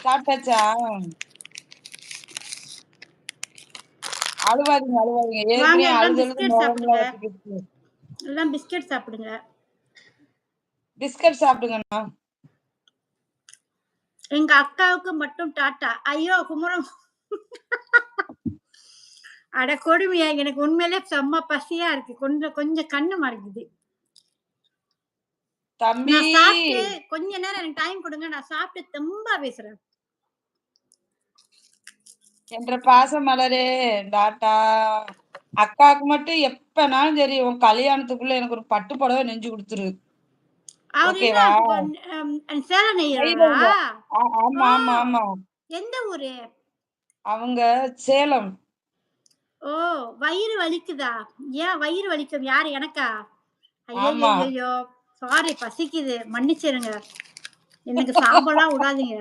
சாப்பிட்டாச்சா? அழுவாதீங்க, அழுவாதீங்க. வாங்க ஏற்கனவே எல்லாம் அழுது அழுது பிஸ்கட் சாப்பிடுங்க. முகம்லாம் வத்திக்கிச்சு. எல்லாம் பிஸ்கட் சாப்பிடுங்க. பிஸ்கட் சாப்பிடுங்கண்ணா. எங்க அக்காவுக்கு மட்டும் டாட்டா. ஐயோ! குமரன் அட கொடுமையா! எனக்கு உண்மையிலே செம்ம பசியா இருக்கு. கொஞ்சம் கொஞ்சம் கண்ணு மறைக்குது. தம்பி நான் சாப்பிட்டு கொஞ்ச நேரம் எனக்கு டைம் குடுங்க. நான் சாப்பிட்டு தெம்பா பேசுறேன். என்ற பாச மலரே, டாட்டா. அக்காவுக்கு மட்டும் எப்பனாலும் சரி, உன் கல்யாணத்துக்குள்ள எனக்கு ஒரு பட்டு புடவை நெஞ்சு குடுத்துரு. அவரு என்ன ஓகேவா? சேலை நெய்யறவரா? நெய்தவங்க. ஓ! ஆமா, ஆமா, ஆமா. எந்த ஊரு? அவங்க சேலம். ஓ! வயிறு வலிக்குதா? ஏன் வயிறு வலிக்கும்? யாரு எனக்கா? ஆமா. ஐயய்யய்யய்யோ! சாரி பசிக்குது. மன்னிச்சிருங்க. எனக்கு சாப்பாடுலாம் விடாதீங்க.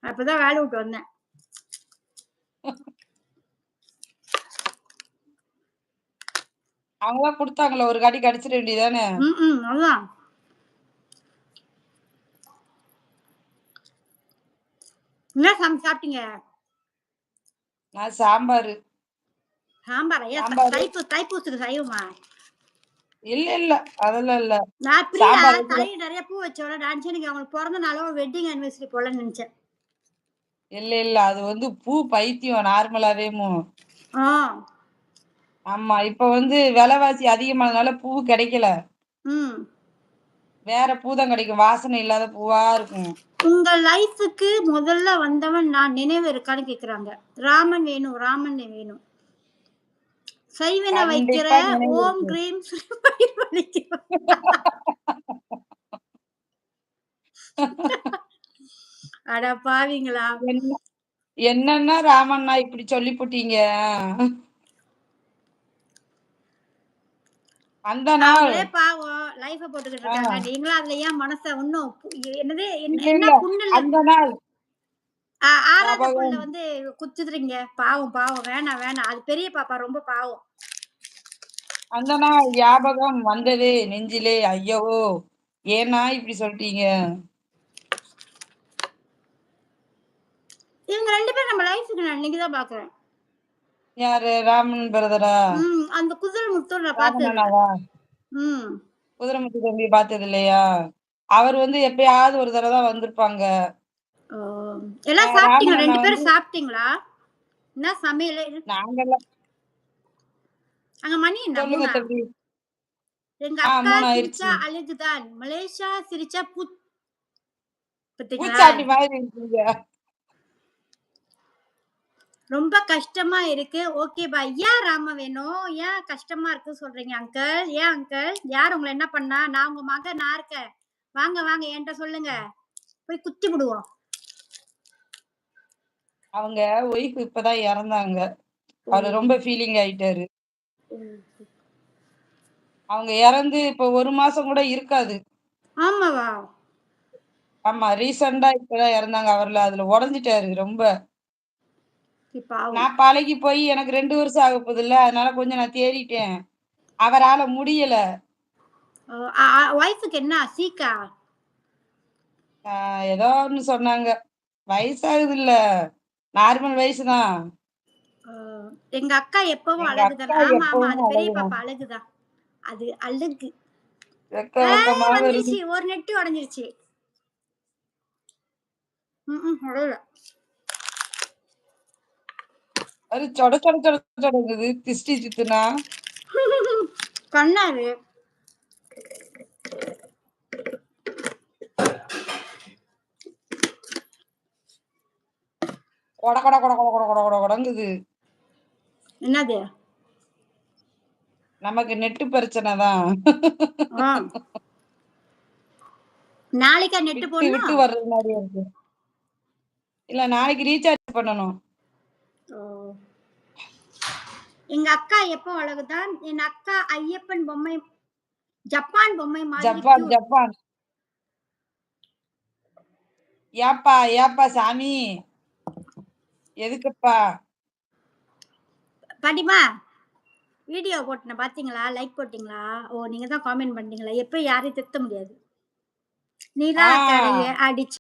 அப்பதான் வேலைய விட்டு வந்தேன். அவங்களா குடுத்தாங்கல்ல, ஒரு கடி கடிச்சிட வேண்டியது தானே? ம்ஹ்ம். அதான். என்ன சாப்பிட்டீங்க? நான் சாம்பாரு. சாம்பாரா? ஏன் சாம்பாரு தைப்பூசத்துக்கு சைவமா? இல்ல, இல்ல. அதெல்லாம் இல்ல. நான் பிரியா சாம்பார் வச்சு தலையில நெறைய பூ வச்சோல, நான் நினைச்சேன் நீங்க அவங்களுக்கு பொறந்த நாளோ, வெட்டிங் ஆனிவர்சரி போலன்னு நெனச்சேன். இல்ல, இல்ல. அது வந்து பூ பைத்தியம் நார்மலாவேமு. ஆ. ஆமா. இப்ப வந்து விலைவாசி அதிகமானதுனால பூ கிடைக்கல. ம். வேற பூ தான் கிடைக்கும். வாசனை இல்லாத பூவா இருக்கும். உங்க லைஃப்க்கு முதல்ல வந்தவன் நான் நினைவு இருக்கான்னு கேக்குறாங்க. ராமன் வேணும், ராமன் வேணும். செய்வின வைக்கிற கண்டிப்பா நினைவு ஓம் இருக்கு. கிரீம் வயிறு வலிக்கும். அட பாவிங்களா! என்ன என்னன்னா ராமண்ணா இப்படி சொல்லிப்புட்டீங்க. அந்த நாள் அவங்களே பாவம் லைஃப போட்டுக்கிட்டு ஆ இருக்காங்க. நீங்களும் அதுல ஏன் மனச இன்னும் என்னது இல்ல, என்ன இல்ல. புண்ணுல அந்த நாள் ஆறாத புள்ள ஞாபகம் வந்து குத்துதுறீங்க. பாவம், பாவம். வேணாம், வேணாம். அது பெரிய பாப்பா ரொம்ப பாவம். அந்த நாள் ஞாபகம் வந்ததே நெஞ்சிலே ஐயோ! ஏன்னா இப்படி சொல்ட்டீங்க? இவங்க 2 பேரும் நம்ம லைஃப்க்கு நான் இன்னைக்கு தான் பாக்குறேன். யாரு ராமன் பிரதரா? அந்த குதிரை முத்தம் நான் பார்த்தது இல்ல. ராமண்ணனாவா? ம். குதிரைமுத்து தம்பி பார்த்தது இல்லையா? அவர் வந்து எப்பயாவது ஒரு தடவ தான் வந்திருப்பாங்க. ஓ! எல்லாம் சாப்பிட்டீங்களா? ராமன் அண்ணா 2 வந்து பேரும் சாப்பிட்டீங்களா? என்ன சமையலு? நாங்கலாம் அங்க மணி என்ன சொல்லுங்க 3ஆ? தம்பி. எங்க அக்கா 3 சிரிச்சா ஆயிருச்சு. அழகுதான். மலேசியா சிரிச்சா பாத்தீங்களா? பூச்சாண்டி மாதிரி இருக்கீங்க. ரொம்ப கஷ்டமா இருக்கு. Okay bye. ஏன் ராம வேணும்? ஏன் கஷ்டமா இருக்கு சொல்றீங்க அங்கிள்? ஏன் அங்கிள்? யார் உங்கள என்ன பண்ணா? நான் உங்க மக நான் இருக்கேன். வாங்க, வாங்க என்ட்ட சொல்லுங்க. போய் குத்தி விடுவோம். அவங்க ஒய்ஃப் இப்பதான் இறந்தாங்க. ஓ! அவரு ரொம்ப ஃபீலிங் ஆயிட்டாரு. ம். அவங்க இறந்து இப்ப 1 மாசம் கூட இருக்காது. ஆமாவா? ஆமா. ரீசென்ட்டா இப்பதான் இறந்தாங்க. அவர்ல அதுல உடைஞ்சுட்டாரு ரொம்ப. பாவம். நான் பழகி போய் எனக்கு 2 வருஷம் ஆகப்போதுல்ல. அதனால கொஞ்சம் நான் தேறிட்டேன். அவரால முடியல. ஒய்ஃப்க்கு என்ன சீக்கா? ஏதோ ஒண்ணு சொன்னாங்க. வயசாகுதுல்ல. நார்மல் வயசு தான். அ எங்க அக்கா எப்பவும் எங்க அழகு தானே. அக்கா ஆமா, ஆமா. எப்பவும் அது பெரிய அழகுதான். பாப்பா அழகு தான். அது அழகு. வெக்க வெக்கமா வருது. வந்துருச்சு. ஒரு நெட்டி உடைஞ்சிருச்சு. உடையல. அது சொட சொட சொட சொடங்குது. திஷ்டி சுத்துனா. கண்ணாரு. கொட கொட கொட கொட கொட கொட கொட கொடங்குது. என்னது? நமக்கு நெட்டு பிரச்சனை தான். ஆ. நாளைக்கா நெட்டு விட்டு விட்டு போடணும்? வர்றது மாரி இருக்கு. இல்ல நாளைக்கு ரீசார்ஜ் பண்ணணும். ஓ! எங்க அக்கா எப்பவும் அழகுதான். என் அக்கா ஐயப்பன் பொம்மை ஜப்பான் பொம்மை மாதிரி ஜப்பான், கியூட். ஜப்பான். ஏப்பா, ஏப்பா சாமி. எதுக்குப்பா? பாட்டிமா, வீடியோ போட்டேன் பார்த்தீங்களா? லைக் போட்டீங்களா? ஓ! நீங்க தான் காமெண்ட் பண்ணீங்களா? எப்பயும் யாரையும் திருத்த முடியாது. ஆ. நிலா கடைய அடிச்சு